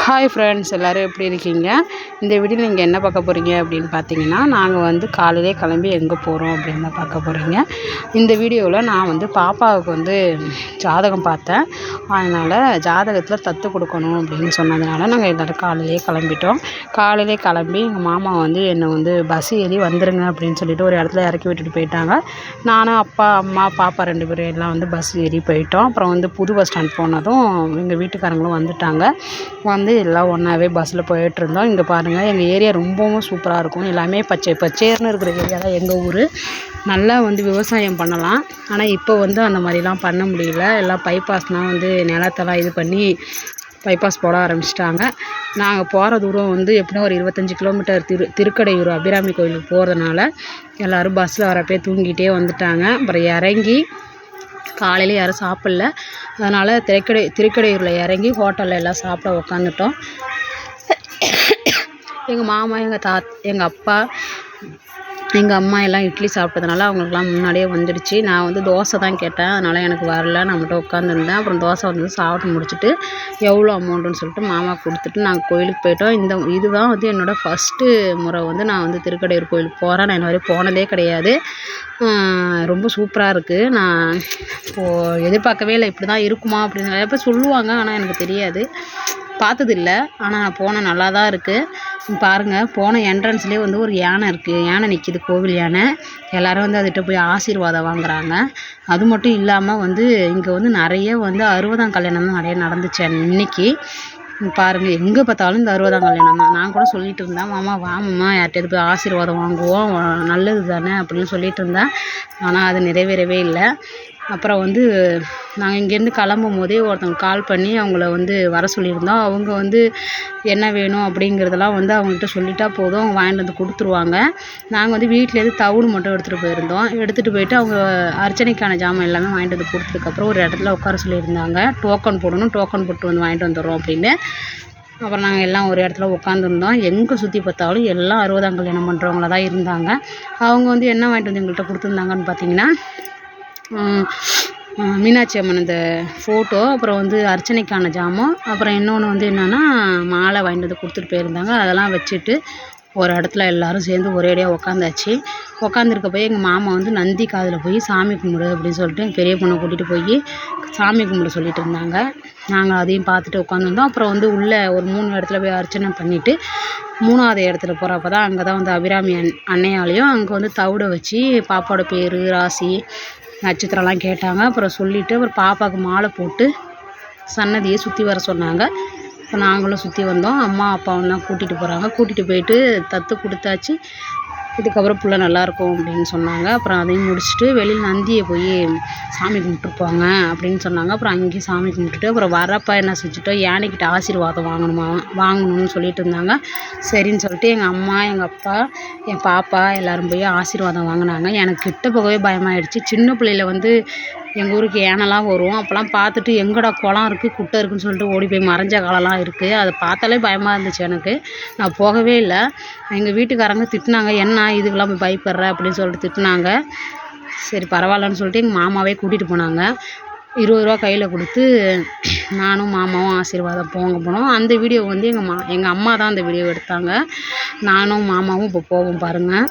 Hi friends, எல்லோரும் எப்படி இருக்கீங்க? இந்த வீடியோவில் நீங்கள் என்ன பார்க்க போகிறீங்க அப்படின்னு பார்த்தீங்கன்னா, நாங்கள் வந்து காலையிலே கிளம்பி எங்கே போகிறோம் அப்படின்னு தான் பார்க்க போகிறீங்க. இந்த வீடியோவில் நான் வந்து பாப்பாவுக்கு வந்து ஜாதகம் பார்த்தேன். அதனால் ஜாதகத்தில் தத்து கொடுக்கணும் அப்படின்னு சொன்னதுனால நாங்கள் எல்லோரும் காலையிலே கிளம்பிட்டோம். காலையிலே கிளம்பி எங்கள் மாமா வந்து என்னை வந்து பஸ் ஏறி வந்துடுங்க அப்படின்னு சொல்லிட்டு ஒரு இடத்துல இறக்கி விட்டுட்டு போயிட்டாங்க. நானும் அப்பா, அம்மா, பாப்பா 2 பேரும் எல்லாம் வந்து பஸ் ஏறி போயிட்டோம். அப்புறம் வந்து புது பஸ் ஸ்டாண்ட் போனதும் எங்கள் வீட்டுக்காரங்களும் வந்துட்டாங்க. வந்து எல்லாம் ஒன்றாவே பஸ்ஸில் போயிட்டுருந்தோம். இங்கே பாருங்கள், எங்கள் ஏரியா ரொம்பவும் சூப்பராக இருக்கும். எல்லாமே பச்சை பச்சேர்னு இருக்கிற ஏரியா தான் எங்கள் ஊர். நல்லா வந்து விவசாயம் பண்ணலாம். ஆனால் இப்போ வந்து அந்த மாதிரிலாம் பண்ண முடியல. எல்லாம் பைபாஸ்னால் வந்து நிலத்தெல்லாம் இது பண்ணி பைபாஸ் போட ஆரம்பிச்சிட்டாங்க. நாங்கள் போகிற தூரம் வந்து எப்படின்னா ஒரு 25 கிலோமீட்டர் திருக்கடையூர் அபிராமி கோயிலுக்கு போகிறதுனால எல்லோரும் பஸ்ஸில் வரப்பே தூங்கிட்டே வந்துட்டாங்க. அப்புறம் இறங்கி காலையில் யாரும் சாப்பிடல. அதனால் திருக்கடையூரில் இறங்கி ஹோட்டலில் எல்லாம் சாப்பிட உக்காந்துட்டோம். எங்கள் மாமா, எங்கள் அப்பா, எங்கள் அம்மா எல்லாம் இட்லி சாப்பிட்டதுனால அவங்களுக்குலாம் முன்னாடியே வந்துடுச்சு. நான் வந்து தோசை தான் கேட்டேன். அதனால் எனக்கு வரல. நான் மட்டும் உட்காந்துருந்தேன். அப்புறம் தோசை வந்து சாப்பிட்டு முடிச்சுட்டு எவ்வளோ அமௌண்ட்டுன்னு சொல்லிட்டு மாமா கொடுத்துட்டு நாங்கள் கோயிலுக்கு போயிட்டோம். இதுதான் வந்து என்னோடய ஃபஸ்ட்டு முறை வந்து நான் வந்து திருக்கடையூர் கோயிலுக்கு போகிறேன். நான் இன்ன வரையும் போனதே கிடையாது. ரொம்ப சூப்பராக இருக்குது. நான் இப்போது எதிர்பார்க்கவே இல்லை இப்படி தான் இருக்குமா அப்படின்னு நிறைய பேர் சொல்லுவாங்க. ஆனால் எனக்கு தெரியாது, பார்த்ததில்ல. ஆனால் நான் போனேன், நல்லா தான் இருக்குது. பாருங்கள், போன என்ட்ரன்ஸ்லேயே வந்து ஒரு யானை இருக்குது. யானை நிற்கிது, கோவில் யானை. எல்லோரும் வந்து அதுகிட்ட போய் ஆசீர்வாதம் வாங்குகிறாங்க. அது மட்டும் இல்லாமல் வந்து இங்கே வந்து நிறைய வந்து 60ஆம் கல்யாணம் தான் நிறைய நடந்துச்சு இன்றைக்கி. பாருங்கள், எங்கே பார்த்தாலும் இந்த 60ஆம் கல்யாணம் தான். நான் கூட சொல்லிகிட்டு இருந்தேன், மாமா வாமம்மா யார்கிட்டயாவது போய் ஆசீர்வாதம் வாங்குவோம், நல்லது தானே அப்படின்னு சொல்லிகிட்டு இருந்தேன். ஆனால் அது நிறைவேறவே இல்லை. அப்புறம் வந்து நாங்கள் இங்கேருந்து கிளம்பும் போதே ஒருத்தவங்க கால் பண்ணி அவங்கள வந்து வர சொல்லியிருந்தோம். அவங்க வந்து என்ன வேணும் அப்படிங்கிறதெல்லாம் வந்து அவங்கள்ட்ட சொல்லிட்டா போதும், அவங்க வாங்கிட்டு வந்து கொடுத்துருவாங்க. நாங்கள் வந்து வீட்டிலேருந்து தவுடு மட்டும் எடுத்துகிட்டு போயிருந்தோம். எடுத்துகிட்டு போயிட்டு அவங்க அர்ச்சனைக்கான ஜாமான் எல்லாமே வாங்கிட்டு வந்து கொடுத்ததுக்கப்புறம் ஒரு இடத்துல உட்கார சொல்லியிருந்தாங்க. டோக்கன் போடணும், டோக்கன் போட்டு வந்து வாங்கிட்டு வந்துடுறோம் அப்படின்னு. அப்புறம் நாங்கள் எல்லாம் ஒரு இடத்துல உட்காந்துருந்தோம். எங்கே சுற்றி பார்த்தாலும் எல்லாம் 60ஆம் கல்யாணம் பண்ணுறவங்கள தான் இருந்தாங்க. அவங்க வந்து என்ன வாங்கிட்டு வந்து எங்கள்கிட்ட கொடுத்துருந்தாங்கன்னு பார்த்தீங்கன்னா, மீனாட்சி அம்மன் இந்த ஃபோட்டோ, அப்புறம் வந்து அர்ச்சனைக்கான ஜாமான், அப்புறம் இன்னொன்று வந்து என்னென்னா மாலை வாங்கிட்டு வந்து கொடுத்துட்டு போயிருந்தாங்க. அதெல்லாம் வச்சுட்டு ஒரு இடத்துல எல்லோரும் சேர்ந்து ஒரேடியாக உட்காந்தாச்சு. உட்காந்துருக்க போய் எங்கள் மாமா வந்து நந்தி காதில் போய் சாமி கும்பிடு அப்படின்னு சொல்லிட்டு பெரிய பொண்ணை கூட்டிகிட்டு போய் சாமி கும்பிட சொல்லிட்டு இருந்தாங்க. நாங்கள் அதையும் பார்த்துட்டு உட்காந்துருந்தோம். அப்புறம் வந்து உள்ளே ஒரு 3 இடத்துல போய் அர்ச்சனை பண்ணிவிட்டு 3ஆவது இடத்துல போகிறப்ப தான் அங்கே தான் வந்து அபிராமி அன்னையாலையும் அங்கே வந்து தவிட வச்சு பாப்பாவோட பேர், ராசி, நட்சத்திரம்லாம் கேட்டாங்க. அப்புறம் சொல்லிவிட்டு அப்புறம் பாப்பாவுக்கு மாலை போட்டு சன்னதியை சுற்றி வர சொன்னாங்க. இப்போ நாங்களும் சுற்றி வந்தோம். அம்மா அப்பாவும் தான் கூட்டிகிட்டு போகிறாங்க. கூட்டிகிட்டு போயிட்டு தத்து கொடுத்தாச்சு. இதுக்கப்புறம் புள்ள நல்லாயிருக்கும் அப்படின்னு சொன்னாங்க. அப்புறம் அதையும் முடிச்சுட்டு வெளியில் நந்தியை போய் சாமி கும்பிட்டு போங்க அப்படின்னு சொன்னாங்க. அப்புறம் அங்கேயும் சாமி கும்பிட்டுட்டு அப்புறம் வரப்போ என்ன செஞ்சுட்டோம், யானைக்கிட்ட ஆசீர்வாதம் வாங்கணும்னு சொல்லிட்டு இருந்தாங்க. சரின்னு சொல்லிட்டு எங்கள் அம்மா, எங்கள் அப்பா, என் பாப்பா எல்லோரும் போய் ஆசீர்வாதம் வாங்கினாங்க. எனக்கு கிட்ட போகவே பயமாயிடுச்சு. சின்ன பிள்ளையில வந்து எங்கள் ஊருக்கு யானைலாம் வரும். அப்போலாம் பார்த்துட்டு எங்கடா குளம் இருக்குது, குட்டை இருக்குதுன்னு சொல்லிட்டு ஓடி போய் மறைஞ்ச காலம்லாம் இருக்குது. அதை பார்த்தாலே பயமாக இருந்துச்சு எனக்கு. நான் போகவே இல்லை. எங்கள் வீட்டுக்காரங்க திட்டினாங்க, என்ன இதுக்கெல்லாம் போய் பயப்படுற அப்படின்னு சொல்லிட்டு திட்டினாங்க. சரி பரவாயில்லன்னு சொல்லிட்டு எங்கள் மாமாவே கூட்டிகிட்டு போனாங்க. 20 ரூபா கையில் கொடுத்து நானும் மாமாவும் ஆசீர்வாதம் போனோம். அந்த வீடியோ வந்து எங்கள் அம்மா தான் அந்த வீடியோ எடுத்தாங்க. நானும் மாமாவும் இப்போ போவோம் பாருங்கள்.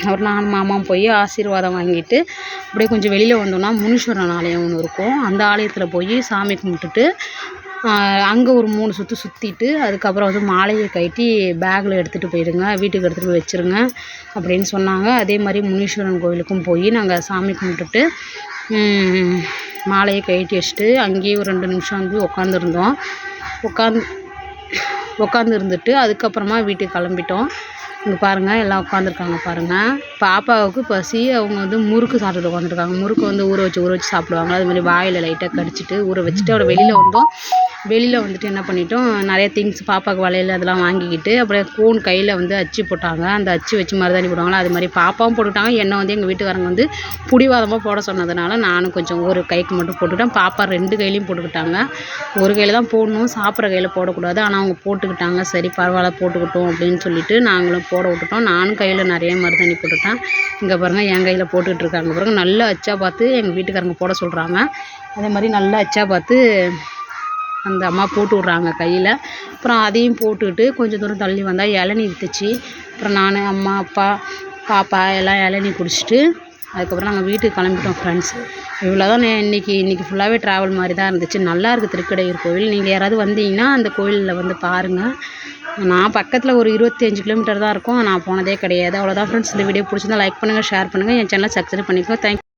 அப்புறம் நானும் மாமாவும் போய் ஆசீர்வாதம் வாங்கிட்டு அப்படியே கொஞ்சம் வெளியில் வந்தோம்னா முனீஸ்வரன் ஆலயம் ஒன்று இருக்கும். அந்த ஆலயத்தில் போய் சாமி கும்பிட்டுட்டு அங்கே ஒரு 3 சுற்று சுற்றிட்டு அதுக்கப்புறம் வந்து மாலையை கட்டி பேக்கில் எடுத்துகிட்டு போயிடுங்க, வீட்டுக்கு எடுத்துகிட்டு போய் வச்சுருங்க அப்படின்னு சொன்னாங்க. அதே மாதிரி முனீஸ்வரன் கோவிலுக்கும் போய் நாங்கள் சாமி கும்பிட்டுட்டு மாலையை கட்டி வச்சுட்டு அங்கேயே ஒரு 2 நிமிஷம் வந்து உட்காந்துருந்தோம். உட்காந்து இருந்துட்டு அதுக்கப்புறமா வீட்டுக்கு கிளம்பிட்டோம். இங்கே பாருங்கள், எல்லாம் உட்காந்துருக்காங்க பாருங்கள். பாப்பாவுக்கு பசி. அவங்க வந்து முறுக்கு சாப்பிட்டுட்டு உட்காந்துருக்காங்க. முறுக்கு வந்து ஊற வச்சு சாப்பிடுவாங்க. அது மாதிரி வாயில் லைட்டாக கடிச்சிட்டு ஊற வச்சுட்டு அப்புறம் வெளியில் வந்தோம். வெளியில் வந்துட்டு என்ன பண்ணிட்டோம், நிறைய திங்ஸ் பாப்பாவுக்கு வளையல் அதெல்லாம் வாங்கிக்கிட்டு அப்புறம் கோன் கையில் வந்து அச்சு போட்டாங்க. அந்த அச்சு வச்சு மருதாணி போடுவாங்களா, அது மாதிரி பாப்பாவும் போட்டுக்கிட்டாங்க. என்னை வந்து எங்கள் வீட்டுக்காரங்க வந்து பிடிவாதமாக போட சொன்னதுனால நானும் கொஞ்சம் ஒரு கைக்கு மட்டும் போட்டுக்கிட்டேன். பாப்பா 2 கையிலையும் போட்டுக்கிட்டாங்க. ஒரு கையில் தான் போடணும், சாப்பிட்ற கையில் போடக்கூடாது. ஆனால் அவங்க போட்டுக்கிட்டாங்க. சரி பரவாயில்ல போட்டுக்கிட்டோம் அப்படின்னு சொல்லிட்டு நாங்களும் போட விட்டுட்டோம். நானும் கையில் நிறைய மருதாணி போட்டுட்டேன். இங்கே பாருங்கள், என் கையில் போட்டுக்கிட்டு இருக்காங்க பாருங்கள். நல்ல அச்சா பார்த்து எங்கள் வீட்டுக்காரங்க போட சொல்கிறாங்க. அதே மாதிரி நல்ல அச்சா பார்த்து அந்த அம்மா போட்டு விட்றாங்க கையில். அப்புறம் அதையும் போட்டுக்கிட்டு கொஞ்சம் தூரம் தள்ளி வந்தால் இளநீ விற்றுச்சு. அப்புறம் நான், அம்மா, அப்பா, பாப்பா எல்லாம் இளநீ குடிச்சிட்டு அதுக்கப்புறம் நாங்கள் வீட்டுக்கு கிளம்பிட்டோம் ஃப்ரெண்ட்ஸ். இவ்வளோ தான் இன்றைக்கி ஃபுல்லாகவே ட்ராவல் மாதிரி தான் இருந்துச்சு. நல்லாயிருக்கு திருக்கடையூர் கோவில். நீங்கள் யாராவது வந்தீங்கன்னா அந்த கோயிலில் வந்து பாருங்கள். நான் பக்கத்தில் ஒரு 25 கிலோமீட்டர் தான் இருக்கும். நான் போனதே கிடையாது. அவ்வளோதான் ஃப்ரெண்ட்ஸ். இந்த வீடியோ பிடிச்சிருந்தா லைக் பண்ணுங்கள், ஷேர் பண்ணுங்கள், என் சேனலை சப்ஸ்கிரைப் பண்ணிக்கோ. தேங்க்யூ.